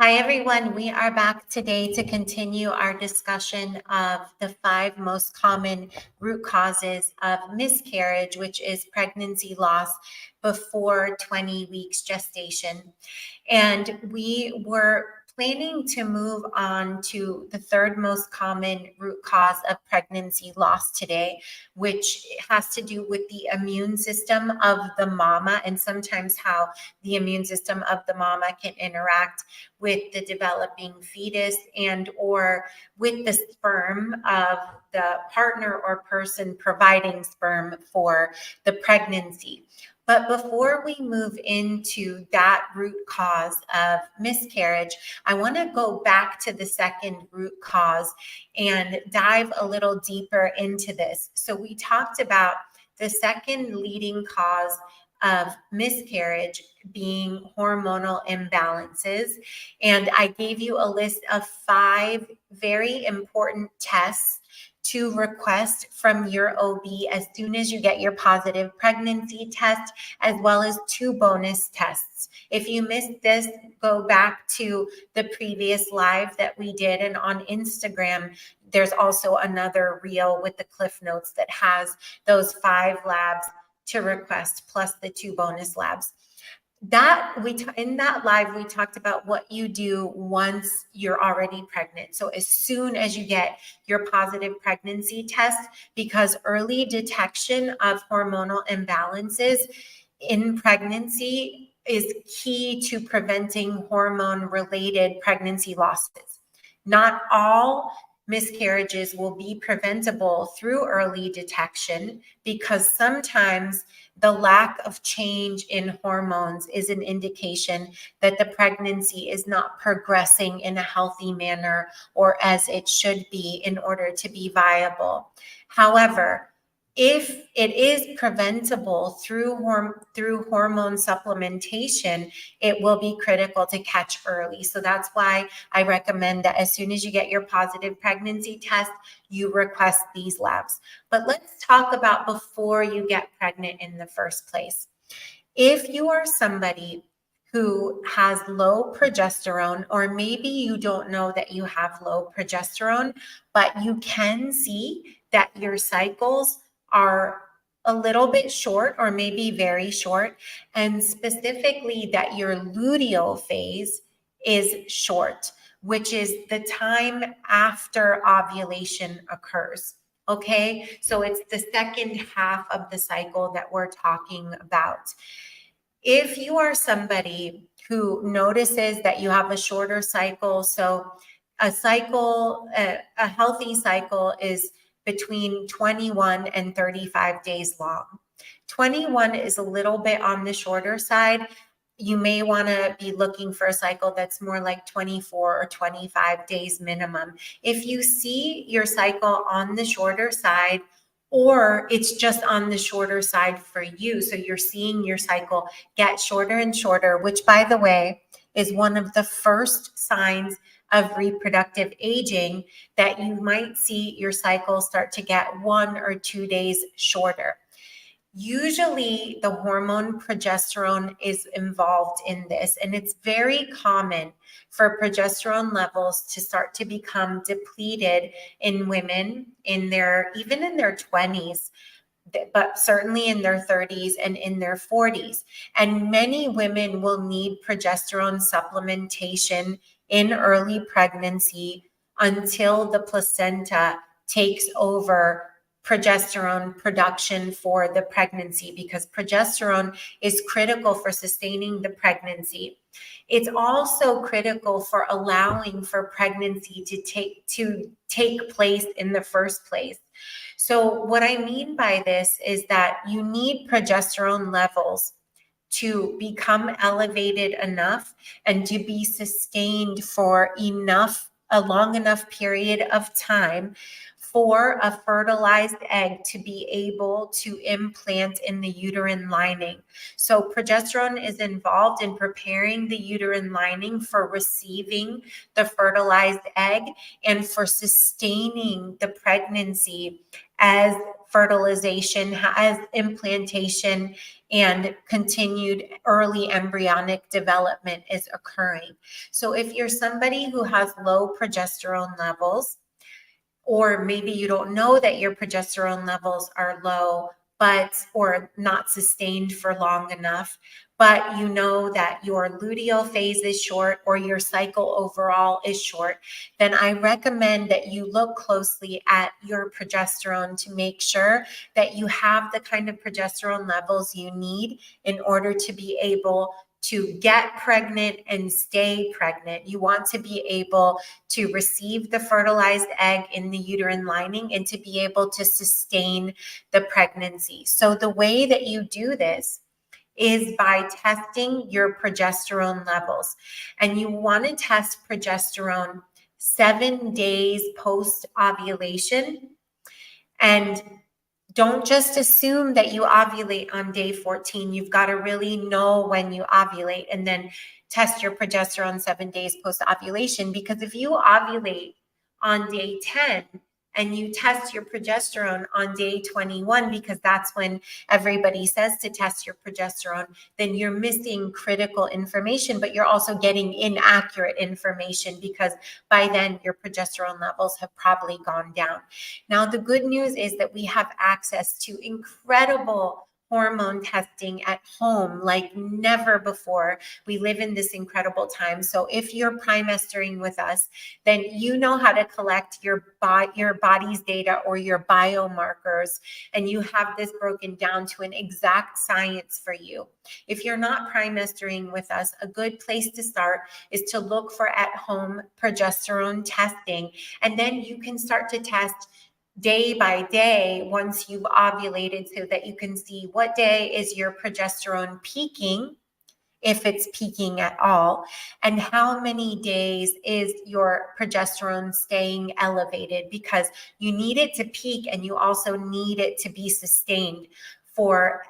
Hi, everyone. We are back today to continue our discussion of the 5 most common root causes of miscarriage, which is pregnancy loss before 20 weeks gestation. And we were planning to move on to the 3rd most common root cause of pregnancy loss today, which has to do with the immune system of the mama and sometimes how the immune system of the mama can interact with the developing fetus and or with the sperm of the partner or person providing sperm for the pregnancy. But before we move into that root cause of miscarriage, I want to go back to the 2nd root cause and dive a little deeper into this. So we talked about the 2nd leading cause of miscarriage being hormonal imbalances. And I gave you a list of 5 very important tests to request from your OB as soon as you get your positive pregnancy test, as well as 2 bonus tests. If you missed this, go back to the previous live that we did. And on Instagram, there's also another reel with the Cliff Notes that has those 5 labs to request plus the 2 bonus labs. In that live, we talked about what you do once you're already pregnant. So as soon as you get your positive pregnancy test, because early detection of hormonal imbalances in pregnancy is key to preventing hormone-related pregnancy losses. Not all miscarriages will be preventable through early detection because sometimes the lack of change in hormones is an indication that the pregnancy is not progressing in a healthy manner or as it should be in order to be viable. However, if it is preventable through hormone supplementation, it will be critical to catch early. So that's why I recommend that as soon as you get your positive pregnancy test, you request these labs. But let's talk about before you get pregnant in the first place. If you are somebody who has low progesterone, or maybe you don't know that you have low progesterone, but you can see that your cycles are a little bit short or maybe very short, and specifically that your luteal phase is short, which is the time after ovulation occurs. Okay, so it's the 2nd half of the cycle that we're talking about. If you are somebody who notices that you have a shorter cycle, so a healthy cycle is between 21 and 35 days long. 21 is a little bit on the shorter side. You may want to be looking for a cycle that's more like 24 or 25 days minimum. If you see your cycle on the shorter side, or it's just on the shorter side for you, so you're seeing your cycle get shorter and shorter, which, by the way, is one of the first signs of reproductive aging, that you might see your cycle start to get 1 or 2 days shorter. Usually the hormone progesterone is involved in this, and it's very common for progesterone levels to start to become depleted in women even in their 20s, but certainly in their 30s and in their 40s. And many women will need progesterone supplementation in early pregnancy until the placenta takes over progesterone production for the pregnancy, because progesterone is critical for sustaining the pregnancy. It's also critical for allowing for pregnancy to take place in the first place. So what I mean by this is that you need progesterone levels to become elevated enough and to be sustained for a long enough period of time for a fertilized egg to be able to implant in the uterine lining. So progesterone is involved in preparing the uterine lining for receiving the fertilized egg and for sustaining the pregnancy as fertilization, as implantation and continued early embryonic development is occurring. So if you're somebody who has low progesterone levels, or maybe you don't know that your progesterone levels are low, or not sustained for long enough, but you know that your luteal phase is short or your cycle overall is short, then I recommend that you look closely at your progesterone to make sure that you have the kind of progesterone levels you need in order to be able to get pregnant and stay pregnant. You want to be able to receive the fertilized egg in the uterine lining and to be able to sustain the pregnancy. So the way that you do this is by testing your progesterone levels. And you want to test progesterone 7 days post ovulation. And don't just assume that you ovulate on day 14. You've got to really know when you ovulate and then test your progesterone 7 days post ovulation. Because if you ovulate on day 10 and you test your progesterone on day 21, because that's when everybody says to test your progesterone, then you're missing critical information, but you're also getting inaccurate information because by then your progesterone levels have probably gone down. Now, the good news is that we have access to incredible hormone testing at home like never before. We live in this incredible time. So if you're primestering with us, then you know how to collect your body's data or your biomarkers, and you have this broken down to an exact science for you. If you're not primestering with us, a good place to start is to look for at-home progesterone testing, and then you can start to test day by day once you've ovulated so that you can see what day is your progesterone peaking, if it's peaking at all, and how many days is your progesterone staying elevated, because you need it to peak and you also need it to be sustained for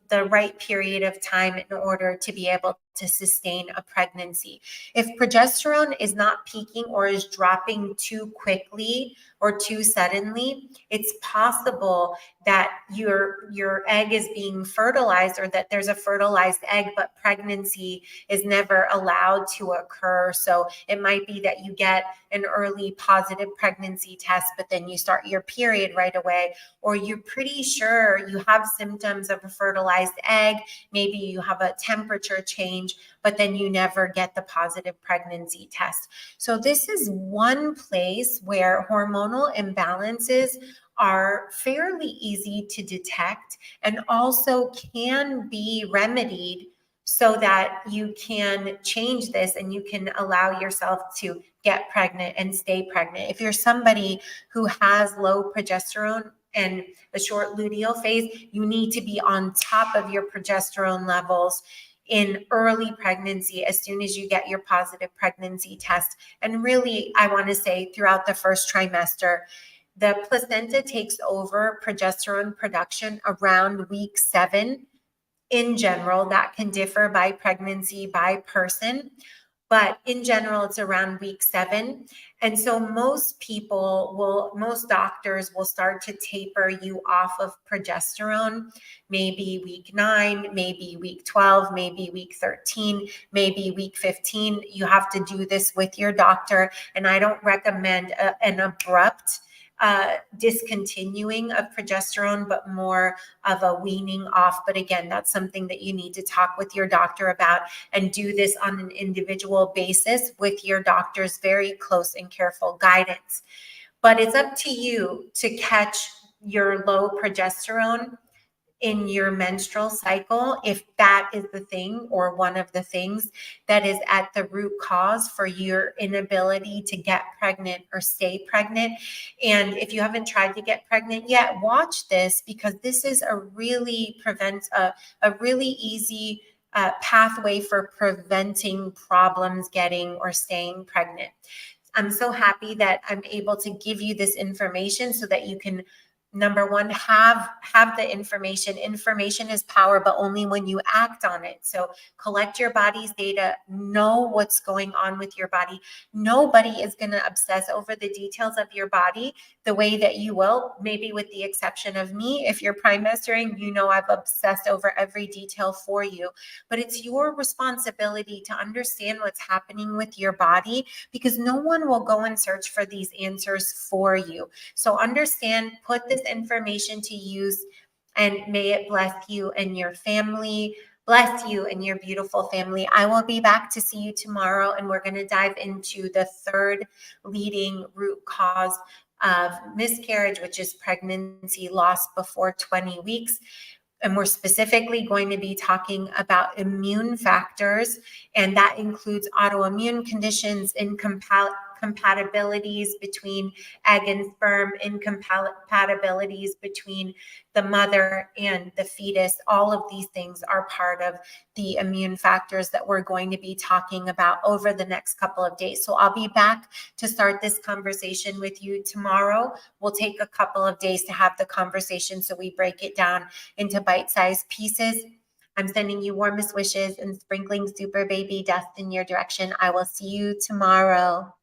the right period of time in order to be able to sustain a pregnancy. If progesterone is not peaking or is dropping too quickly or too suddenly, it's possible that your egg is being fertilized, or that there's a fertilized egg, but pregnancy is never allowed to occur. So it might be that you get an early positive pregnancy test, but then you start your period right away, or you're pretty sure you have symptoms of a fertilized egg. Maybe you have a temperature change, but then you never get the positive pregnancy test. So this is one place where hormonal imbalances are fairly easy to detect and also can be remedied so that you can change this and you can allow yourself to get pregnant and stay pregnant. If you're somebody who has low progesterone and a short luteal phase, you need to be on top of your progesterone levels in early pregnancy as soon as you get your positive pregnancy test. And really, I want to say throughout the first trimester, the placenta takes over progesterone production around week 7 in general. That can differ by pregnancy, by person, but in general, it's around week 7. And so most doctors will start to taper you off of progesterone, maybe week 9, maybe week 12, maybe week 13, maybe week 15. You have to do this with your doctor. And I don't recommend an abrupt discontinuing of progesterone, but more of a weaning off. But again, that's something that you need to talk with your doctor about, and do this on an individual basis with your doctor's very close and careful guidance. But it's up to you to catch your low progesterone in your menstrual cycle, if that is the thing or one of the things that is at the root cause for your inability to get pregnant or stay pregnant. And if you haven't tried to get pregnant yet, watch this, because this is a really easy pathway for preventing problems getting or staying pregnant. I'm so happy that I'm able to give you this information so that you can number one, have the information. Information is power, but only when you act on it. So collect your body's data, know what's going on with your body. Nobody is going to obsess over the details of your body the way that you will, maybe with the exception of me. If you're primestering, you know I've obsessed over every detail for you. But it's your responsibility to understand what's happening with your body, because no one will go and search for these answers for you. So understand, put this information to use, and may it bless you and your family. Bless you and your beautiful family. I will be back to see you tomorrow, and we're going to dive into the third leading root cause of miscarriage, which is pregnancy loss before 20 weeks. And we're specifically going to be talking about immune factors, and that includes autoimmune conditions, incompatibilities between egg and sperm, incompatibilities between the mother and the fetus. All of these things are part of the immune factors that we're going to be talking about over the next couple of days. So I'll be back to start this conversation with you tomorrow. We'll take a couple of days to have the conversation, so we break it down into bite-sized pieces. I'm sending you warmest wishes and sprinkling super baby dust in your direction. I will see you tomorrow.